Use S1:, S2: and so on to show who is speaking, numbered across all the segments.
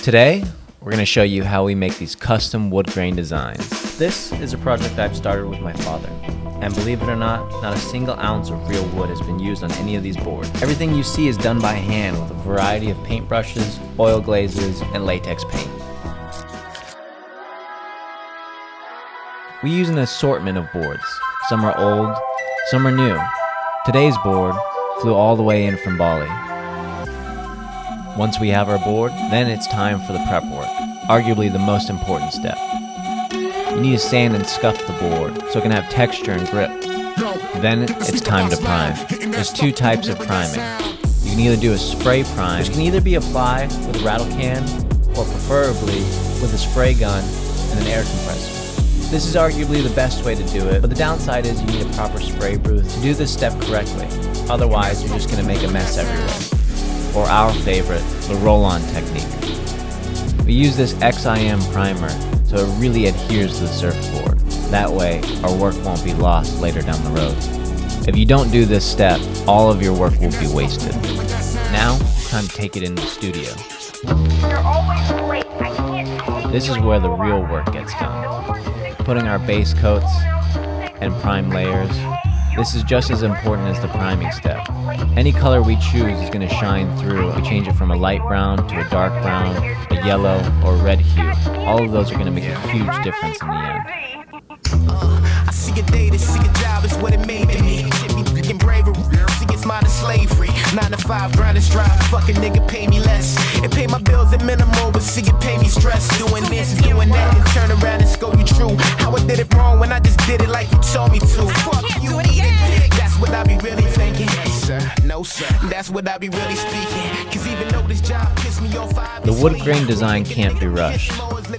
S1: Today, we're going to show you how we make these custom wood grain designs. This is a project I've started with my father. And believe it or not a single ounce of real wood has been used on any of these boards. Everything you see is done by hand with a variety of paintbrushes, oil glazes, and latex paint. We use an assortment of boards. Some are old, some are new. Today's board flew all the way in from Bali. Once we have our board, then it's time for the prep work, arguably the most important step. You need to sand and scuff the board so it can have texture and grip. Then it's time to prime. There's two types of priming. You can either do a spray prime, which can either be applied with a rattle can or preferably with a spray gun and an air compressor. This is arguably the best way to do it, but the downside is you need a proper spray booth to do this step correctly. Otherwise, you're just going to make a mess everywhere. Or our favorite, the roll-on technique. We use this XIM primer so it really adheres to the surfboard. That way, our work won't be lost later down the road. If you don't do this step, all of your work will be wasted. Now, it's time to take it into the studio. This is where the real work gets done. Putting our base coats and prime layers. This is just as important as the priming step. Any color we choose is going to shine through. We change it from a light brown to a dark brown, a yellow, or a red hue. All of those are going to make a huge difference in the end.
S2: I see a day to see a job is what it made me. Getting bravery, see it's modern slavery. 9 to 5, grind and strive, fucking nigga pay me less. It pay my bills at minimal, but see it pay me stress. Doing this, doing that, and turn around and scold you true. How I did it wrong when I just did it like you told me to. Fuck you, eat it, that's what I be really thinking. No sir, that's what I be really speaking. Cause even though this job pissed me off,
S1: the wood grain design can't be rushed.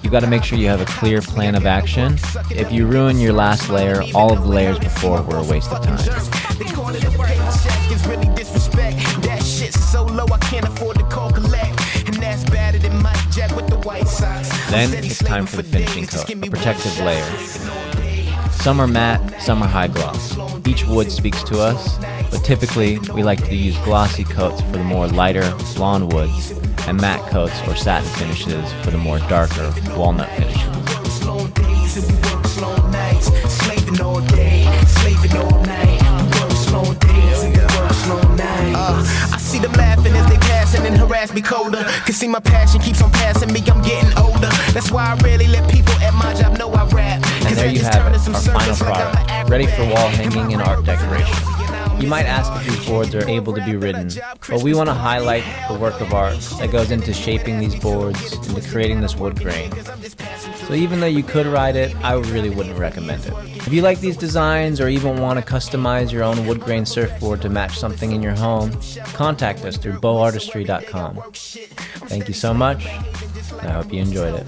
S1: You gotta make sure you have a clear plan of action. If you ruin your last layer, all of the layers before were a waste of time.
S2: They call it a paycheck, it's really disrespect. That shit's so low I can't afford to call collect. And that's better than my jet with the white socks.
S1: Then it's time for the finishing coat, a protective layer. Some are matte, some are high gloss. Each wood speaks to us, but typically we like to use glossy coats for the more lighter lawn woods and matte coats or satin finishes for the more darker walnut finishes.
S2: I see them laughing as they passing and harass me colder. Cause see my passion keeps on passing me, I'm getting older. That's why I rarely let people at my job know I rap.
S1: And there you have it, our final product, ready for wall hanging and art decoration. You might ask if these boards are able to be ridden, but we want to highlight the work of art that goes into shaping these boards, into creating this wood grain. So even though you could ride it, I really wouldn't recommend it. If you like these designs or even want to customize your own wood grain surfboard to match something in your home, contact us through boweartistry.com. Thank you so much, and I hope you enjoyed it.